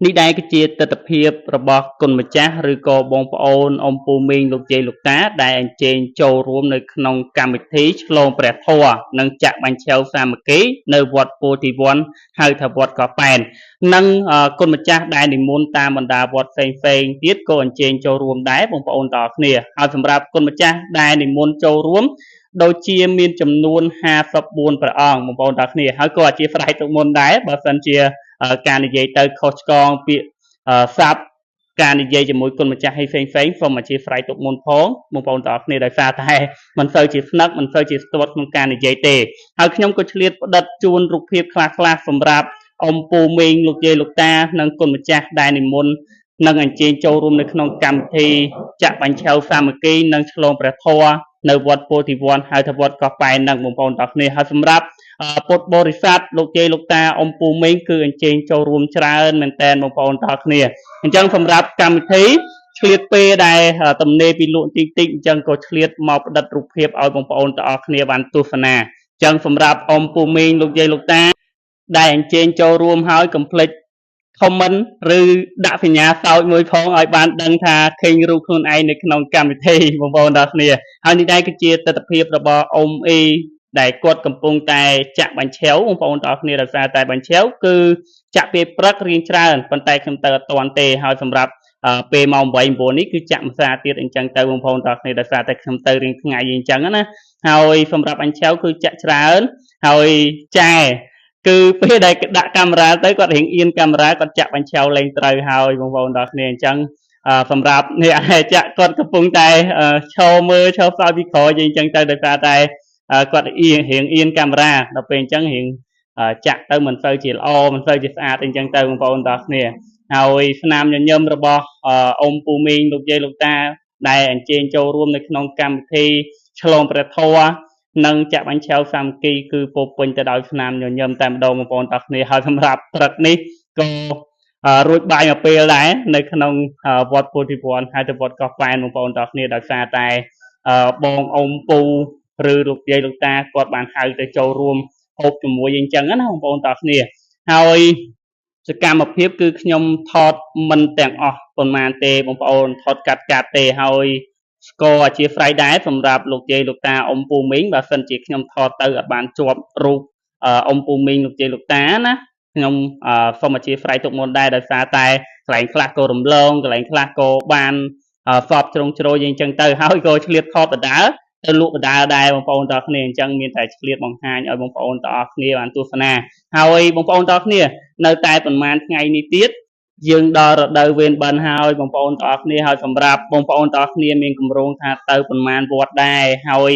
នេះដែរគឺជាទស្សនវិជ្ជារបស់គុណម្ចាស់ឬក៏បងប្អូនអ៊ំពូមីងលោកយាយលោកតាដែលអញ្ជើញចូលរួមនៅក្នុងកម្មវិធីឆ្លងព្រះធម៌និងចាក់បាញ់ឆែវសាមគ្គីនៅវត្តពោធិវ័នហៅថាវត្តកោះប៉ែននិងគុណម្ចាស់ដែលនិមន្តតាមបណ្ដាវត្តផ្សេងៗទៀតក៏អញ្ជើញចូលរួមដែរបងប្អូនទាំងអស់គ្នាហើយសម្រាប់គុណម្ចាស់ដែលនិមន្តចូលរួមដូចជាមានចំនួន54ព្រះអង្គបងប្អូនទាំងអស់គ្នាហើយក៏អធិស្ឋានទុកមុនដែរបើសិនជាការនិយាយទៅខុសឆ្គងពាក្យស័ព្ទការនិយាយជាមួយគុណម្ចាស់ឲ្យផ្សេងសូមអធិស្ឋានទុកមុនផងបងប្អូនទាំងអស់គ្នាដោយសារតែមិនសូវជាស្នឹកមិនសូវជាស្ទាត់ក្នុងការនិយាយទេហើយខ្ញុំក៏ឆ្លៀតផ្តិតជូនរូបភាពខ្លះៗសម្រាប់អ៊ំពូមីងលោកយាយលោកតានិងគុណម្ចាស់ដែលនិមន្តនឹងអញ្ជើញចូលរួមនៅក្នុងកម្មវិធីចាក់បាញ់ឆែវសាមគ្គីនិងឆ្លងព្រះធម៌នៅវត្តពោធិវ័នហៅថាវត្តកោះប៉ែននឹងបងប្អូនទាំងអស់គ្នាហើយសម្រាប់ពុទ្ធបរិស័ទលោកយាយលោកតាអ៊ំពូមីងគឺអញ្ជើញចូលរួមច្រើនមែនតើបងប្អូនទាំងអស់គ្នាអញ្ចឹងសម្រាប់កម្មវិធីឆ្លៀតពេលដែលទំនេរពីលក់តិចតិចអញ្ចឹងក៏ឆ្លៀតមកផ្តិតរូបភាពឲ្យបងប្អូនទាំងអស់គ្នាបានទស្សនាអញ្ចឹងសម្រាប់អ៊ំពូមីងលោកយាយលោកតាដែលអញ្ជើញចូលរួមហើយកុំភ្លេច comment ឬដាក់សញ្ញាសោកមួយផងឲ្យបានដឹងថាឃើញរូបខ្លួនឯងនៅក្នុងកម្មវិធីបងប្អូនទាំងគ្នាហើយនេះដែរគឺជាទស្សនវិជ្ជារបស់អ៊ំអ៊ីដែលគាត់កំពុងតែចាក់បាញ់ឆែវបងប្អូនទាំងគ្នាដោយសារតែបាញ់ឆែវគឺចាក់ពេលព្រឹករៀងច្រើនប៉ុន្តែខ្ញុំទៅអត់ទាន់ទេហើយសម្រាប់ពេលម៉ោង 8 9 នេះគឺចាក់ម្សាទៀតអញ្ចឹងទៅបងប្អូនទាំងគ្នាដោយសារតែខ្ញុំទៅរៀងថ្ងៃអញ្ចឹងណាហើយសម្រាប់អញឆែវគឺចាក់ច្រើនហើយចែគឺពេលដែលដាក់កាមេរ៉ាទៅគាត់រៀងអៀនកាមេរ៉ាគាត់ចាក់បាញ់ឆែវលេងត្រូវហើយបងប្អូនទាំងគ្នាអញ្ចឹងសម្រាប់នេះចាក់គាត់កំពុងតែឈរមើលឈរសោយពីក្រោយអញ្ចឹងទៅដោយសារតែគាត់រៀងអៀនកាមេរ៉ាដល់ពេលអញ្ចឹងរៀងចាក់ទៅមិនសូវជាល្អមិនសូវជាស្អាតអញ្ចឹងទៅបងប្អូនទាំងគ្នាហើយស្នាមញញឹមរបស់អ៊ំពូមីងលោកយាយលោកតាដែលអញ្ជើញចូលរួមនៅក្នុងកម្មវិធីឆ្លងព្រះធម៌និងចាក់បាញ់ឆែវសាមគ្គីគឺពោពេញទៅដោយស្នាមញញឹមតែម្ដងបងប្អូនទាំងគ្នាហើយសម្រាប់ព្រឹកនេះក៏រួចបាយមកពេលដែរនៅក្នុងវត្តពោធិវ័នហើយទៅវត្តកោះប៉ែនបងប្អូនទាំងគ្នាដោយសារតែបងអ៊ំពូឬលោកយាយលោកតាគាត់បានហៅទៅចូលរួមហូបជាមួយអញ្ចឹងណាបងប្អូនទាំងគ្នាហើយសកម្មភាពគឺខ្ញុំថតមិនទាំងអស់ប៉ុន្មានទេបងប្អូនថតកាត់ទេហើយស្គាល់អធិស្ឋានដែរសម្រាប់លោកយាយលោកតាអ៊ំពូមីងបើសិនជាខ្ញុំថតទៅអត់បានជាប់រូបអ៊ំពូមីងលោកយាយលោកតាណាខ្ញុំសូមអធិស្ឋានទុកមុនដែរដោយសារតែកន្លែងខ្លះក៏រំលងកន្លែងខ្លះក៏បានសពជ្រុងជ្រោយអញ្ចឹងទៅហើយក៏ឆ្លៀតថតដដែលទៅលក់ដដែលដែរបងប្អូនទាំងអស់គ្នាអញ្ចឹងមានតែឆ្លៀតបង្ហាញឲ្យបងប្អូនទាំងអស់គ្នាបានទស្សនាហើយបងប្អូនទាំងអស់គ្នានៅតែប្រហែលថ្ងៃនេះទៀតយើងដល់រដូវវេនបិណ្ឌហើយបងប្អូនទាំងអស់គ្នាហើយសម្រាប់បងប្អូនទាំងអស់គ្នាមានគម្រោងថាទៅប្រហែលវត្តដែរហើយ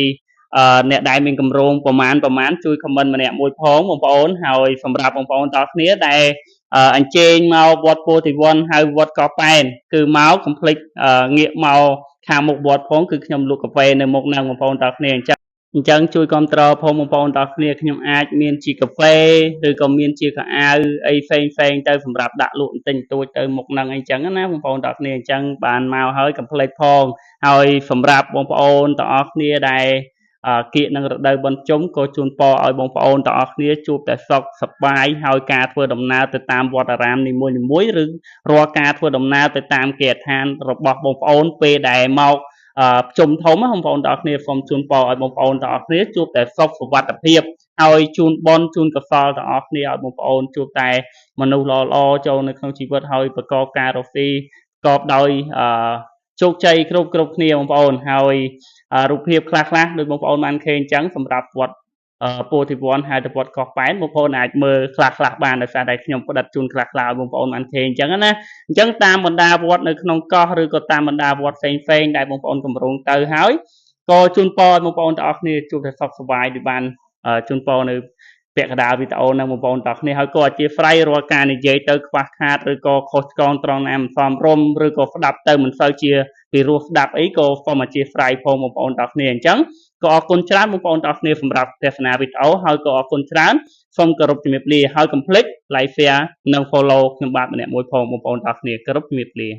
អ្នកដែលមានគម្រោងប្រហែលជួយ comment ម្នាក់មួយផងបងប្អូនហើយសម្រាប់បងប្អូនទាំងអស់គ្នាដែលអញ្ជើញមកវត្តពោធិវ័នហើយវត្តកោះប៉ែនគឺមកកុំភ្លេចងាកមកខាងមុខវត្តផងគឺខ្ញុំលក់កាហ្វេនៅមុខហ្នឹងបងប្អូនទាំងអស់គ្នាអញ្ចឹងជួយគ្រប់គ្រងផងបងប្អូនទាំងអស់គ្នាខ្ញុំអាចមានជាកាហ្វេឬក៏មានជាកៅអៅអីផ្សេងទៅសម្រាប់ដាក់លក់បន្តិចបន្តួចទៅមុខហ្នឹងអីចឹងណាបងប្អូនទាំងអស់គ្នាអញ្ចឹងបានមកហើយកុំភ្លេចផងហើយសម្រាប់បងប្អូនទាំងអស់គ្នាដែលគៀកនឹងរដូវបិណ្ឌជុំក៏ជូនពរឲ្យបងប្អូនទាំងអស់គ្នាជួបតែសុខសប្បាយហើយការធ្វើដំណើរទៅតាមវត្តអារាមនីមួយឬរាល់ការធ្វើដំណើរទៅតាមគេដ្ឋានរបស់បងប្អូនពេលដែលមកជុំធំបងប្អូនទាំងអស់គ្នាសូមជូនពរឲ្យបងប្អូនទាំងអស់គ្នាជួបតែសុខសុវត្ថិភាពហើយជូនបុណ្យជូនកុសលទាំងអស់គ្នាឲ្យបងប្អូនជួបតែមនុស្សល្អៗចូលនៅក្នុងជីវិតហើយប្រកបការរស់ស៊ីប្រកបដោយជោគជ័យគ្រប់គ្នាបងប្អូនហើយរូបភាពខ្លះដូចបងប្អូនបានឃើញអញ្ចឹងសម្រាប់វត្តពោធិវ័នហើយទៅវត្តកោះប៉ែនបងប្អូនអាចមើលខ្លះបានដោយសារតែខ្ញុំផ្តិតជូនខ្លះឲ្យបងប្អូនបានឃើញអញ្ចឹងណាអញ្ចឹងតាមបណ្ដាវត្តនៅក្នុងកោះឬក៏តាមបណ្ដាវត្តផ្សេងដែលបងប្អូនកម្រងទៅហើយក៏ជូនពរឲ្យបងប្អូនទាំងអស់គ្នាជួបតែសុខសប្បាយដូចបានជូនពរនៅពាក្យកណ្ដាលវីដេអូនឹងបងប្អូនទាំងអស់គ្នាហើយក៏អធិស្ឋានរាល់ការនិយាយទៅខ្វះខាតឬក៏ខុសឆ្គងត្រង់ណាមិនសមរម្យឬក៏ស្ដាប់ទៅមិនសូវជាពីរោះស្ដាប់អីក៏សូមអធិស្ឋានផងបងប្អូនទាំងអស់គ្នាអញ្ចឹងក៏អរគុណច្រើនបងប្អូនទាំងអស់គ្នាសម្រាប់ទស្សនាវីដេអូហើយក៏អរគុណច្រើនសូមគោរពជំរាបលាហើយកុំភ្លេច like share និង follow ខ្ញុំបាទម្នាក់មួយផងបងប្អូនទាំងអស់គ្នាគោរពជំរាបលា